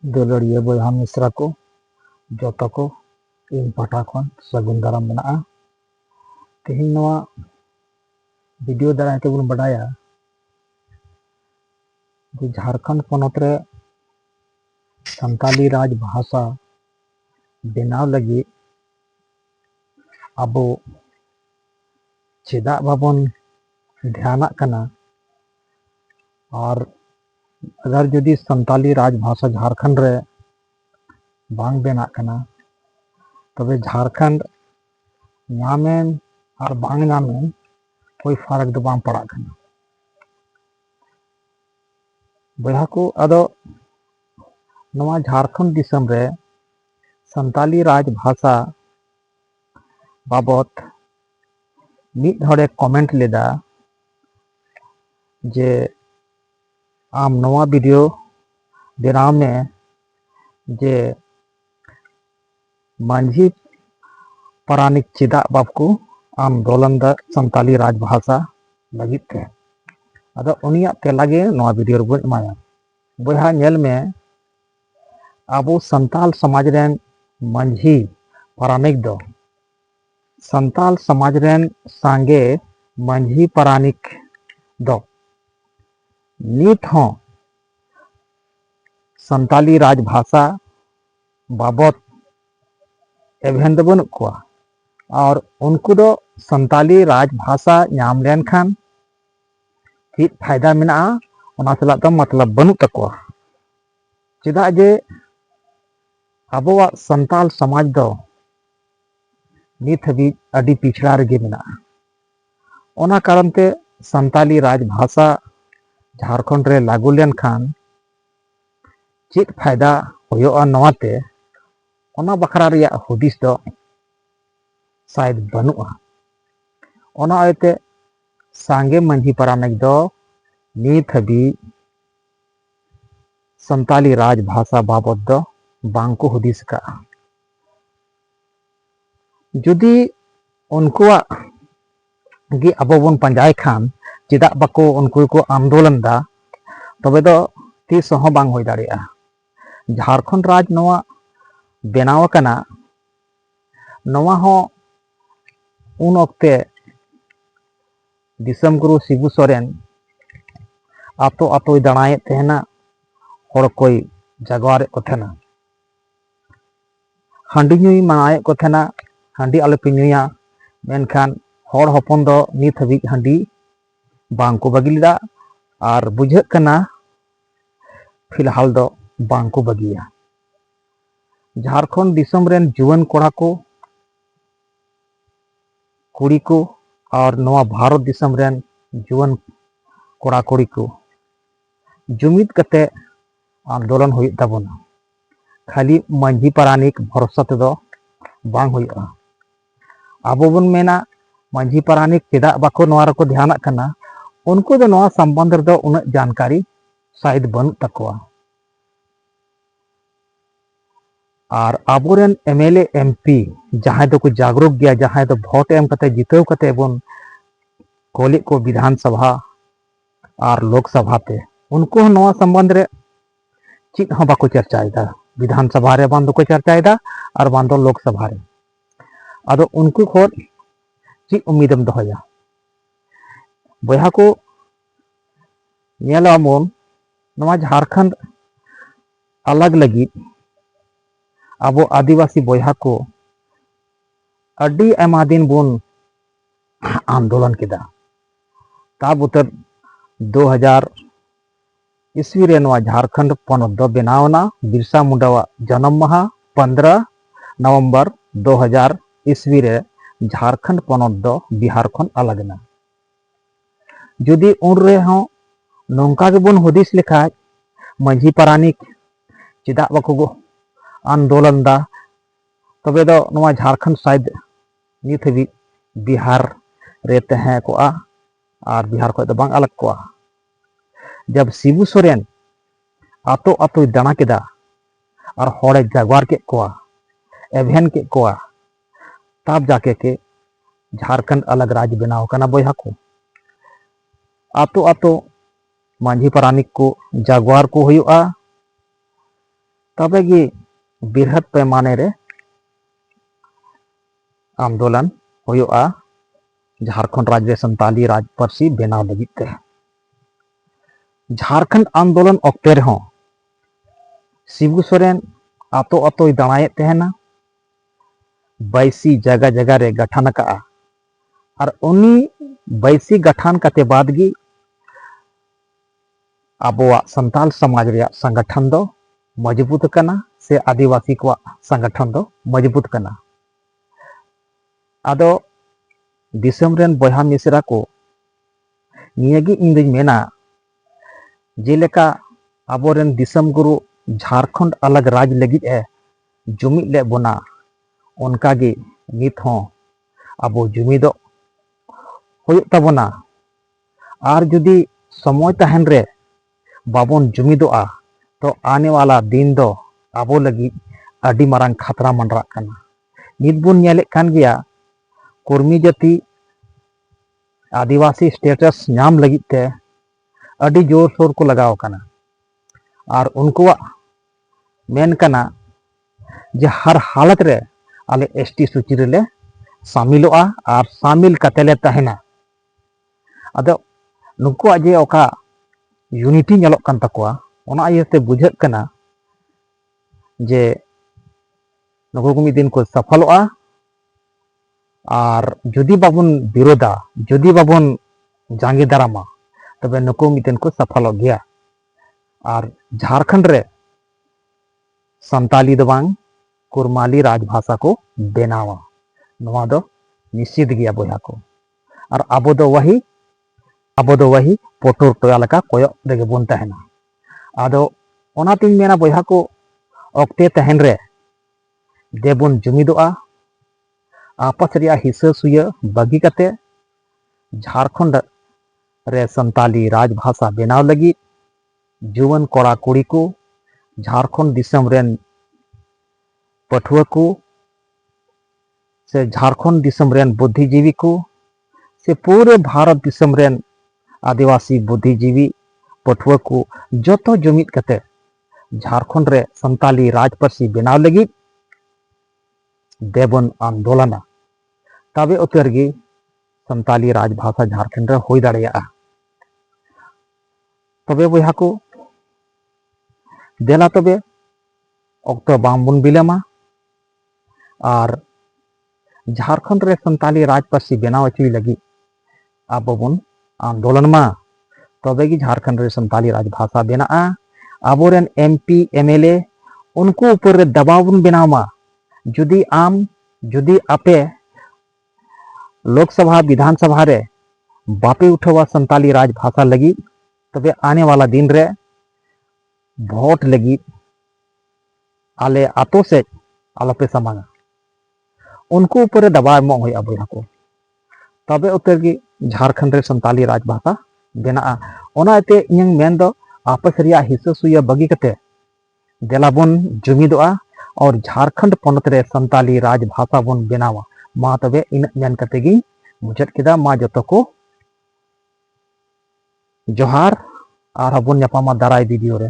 दुलड़िया बयहा मिश्रा को जोतो को इन पाटा खन सगुन दाराम मेनाआ। तेहिं नवा वीडियो दाराय तेबुन बडाया जे झारखंड पोनोत रे संताली राज भाषा बेनाव लगी अबो चेदा बाबन ध्याना कना और अगर जदि संताली राज भाषा झारखंड रे बांग बेना कना तबे झारखंड नामेन और बांग नामेन कोई फर्क दो बांग पड़ा कना। बयहा को अदो नवा झारखंड दिसम रे संताली राज भाषा बाबत मिद हड़े कमेंट लेदा जे आम नवा वीडियो बनाव में जे मांझी पारानिक चेदा बाबकू आंदोलन दा संताली राज भाषा लगित थे अदो उनिया तेलागे नवा वीडियो रुबन एमाया। बयहा नेल में आबो संताल समाज रेन मांझी पारानिक दो संताल समाज रेन सांगे मांझी पारानिक दो नित हों संताली राज भाषा बाबत एभेन दो बनुक कोआ और उनको दो संताली राज भाषा नाम लेन खान चीज फायदा मेना ओना सलाह तो मतलब बनुक तकोआ। चेदा जे आबोवा संताल समाज दो नित हबी अडी पिछड़ा रेगे मेना ओना कारण ते संताली राज भाषा झारखंड रे लागू लेन खान चीज फायदा होयोआ नवाते ओना बखरा रिया हुदिस दो शायद बनुआ। ओना आयते सांगे मंझी पारानिक दो नित हबी संताली राज भाषा बाबत दो बांको हुदिस का जुदी उनकुआ गी अबो बन पंजाय खान चेदा बाको उनको को आंदोलन दा तबे दो तीस हो बांग होई दाड़िया। झारखंड राज नवा बेनाव कना नवा हो उन वक्ते दिसम गुरु शिबू सोरेन आतो आतो दाड़ाए तेहना हर कोई जागवारे को थेना हांडी नुई मनाए को थेना हांडी आलोपे नुया मेनखान हर हपन दो नित हबी हांडी बांग को बगी लेदा और बुझे कना फिलहाल दो बांग को बगिया। झारखंड दिसम रेन जुवन कोड़ा को कुड़ी को और नवा भारत दिसम रेन जुवन कोड़ा कुड़ी को जुमिद कते आंदोलन हुई ताबोना खाली मंझी पारानिक भरोसा तेदो बांग हुईआ। आबो बन मेना मंझी पारानिक चेदा बाको नवा रको ध्यान कना उनको दो नवा संबंध दो उन जानकारी शायद बनु तकवा और आबोरेन एमएलए एमपी जहां दो को जागरूक गया जहां दो वोट एम कते जितेव कते बन कोली को विधानसभा और लोकसभा पे उनको नवा संबंध रे चीज हो बाको चर्चाएदा विधानसभा रे बांध को चर्चाएदा और बांधो लोकसभा रे अदो उनको खोर चीज उम्मीदम दोहया। बयहा को नेला मोन नवा झारखंड अलग लगी अबो आदिवासी बयहा को अड्डी एमा दिन बोन आंदोलन केदा ताब उतर 2000 ईस्वी रे नवा झारखंड पोनत दो बेनावना बिरसा मुंडावा जन्म माह 15 नवंबर 2000 ईस्वी रे झारखंड पोनत दो बिहार खन अलगना। जुदी उन रे हो नौका के बोन हुदिस लेखा मंझी पारानिक चेदा बाको आंदोलन दा तबे दो नवा झारखंड शायद नित हबी बिहार रे तहे कोआ और बिहार को दो बांग अलग कोआ। जब शिबू सोरेन आतो आतो दाना केदा और होड़े जागवार के कोआ एभेन के कोआ तब जाके के झारखंड अलग राज्य बनाव कना। बयहा को आतो आतो मांझी पारानिक को जागवार को हुआ तबे गी बृहद पैमाने रे आंदोलन होयोगा झारखंड राज्य रे संताली राज पार्सी बेनाव लगित ते। झारखंड आंदोलन ऑक्टे रहो शिबू सोरेन आतो आतोय दाड़ाए तहना 22 जगह जगह रे गठन का और उन्नी 22 गठन कते बाद गी आबोआ संताल समाज रे संगठन दो मजबूत कना से आदिवासी को संगठन दो मजबूत कना। आदो दिसम रेन बयहा मिसरा को नियगी इंदिन मेना जेलेका आबोरेन दिसम गुरु झारखंड अलग राज लगित है जुमिद ले बोना उनका गे नित हों आबो जुमिदो होयुग ताबोना। आर जुदी समय तहन रे बाबोन जुमिदोआ तो आने वाला दिन दो आबो लगी अडी मारंग खतरा मंडरा कना। नित बुन नेले कान गया कर्मी जाति आदिवासी स्टेटस नाम लगित ते अडी जोर शोर को लगाव कना और उनको मेन कना जे हर हालत रे आले एसटी सूची रे ले शामिलोआ और शामिल कतेले तहना। आदो नुको जे ओका यूनिटी नेलोक कान तकोआ ओना इयते बुझात कना जे नुको मिद दिन को सफलोआ और जुदी बाबुन विरोधा जुदी बाबुन जांगे दारामा तबे नुको मिद दिन को सफलो गया। और झारखंड रे संताली दो बांग कुरमाली राजभाषा को बेनावा नवा दो निश्चित गया बोया को। और आबो दो वही पोटोर टोया लका कोयो रेगे बोन तहना। आदो ओना तिन मेना बोया को ऑक्टे तहन रे देबुन जुमिदोआ आपस रिया हिस्सा सुया बगी कते झारखंड रे संताली राजभाषा बेनाव लगी जुवन कोड़ा कुड़ी को झारखंड दिसम रेन पठुआ को से झारखंड दिसम रेन बुद्धिजीवी को से पूरे भारत दिसम रेन आदिवासी बुद्धिजीवी पठुआ को जोतो जुमिद कते झारखंड रे संताली राज पार्सी बेनाव लगी देबन आंदोलना तबे उतर गी संताली राजभाषा झारखंड रे होई दाड़िया। तबे बोया को देला तबे ऑक्टो बांबुन बिलेमा और झारखंड रे संताली राज पार्सी बेनाव चुई लगी आबो बुन आंदोलन मा तबे गी झारखंड रे संताली राजभाषा बेना आबोरेन एमपी एमएलए उनको ऊपर रे दबाव बुन बेनाव मा जुदी आपे लोकसभा विधानसभा रे बापे उठवा संताली राजभाषा लगी तबे आने वाला दिन रे वोट लगी आले आतो से आलोपे समांगा उनको ऊपर दबाव एमो होया बोया को तबे उतर की झारखंड रे संताली राजभाषा बेना। ओना एते इᱧ मेन दो आपस रिया हिस्सा सुया बगी कते देलाबन जुमिदोआ और झारखंड पोनत रे संताली राजभाषा बन बेनावा मा तबे इन मेन कते गी मुचाद केदा मा जतो को जोहार और हबन न्यापामा दाराय वीडियो रे।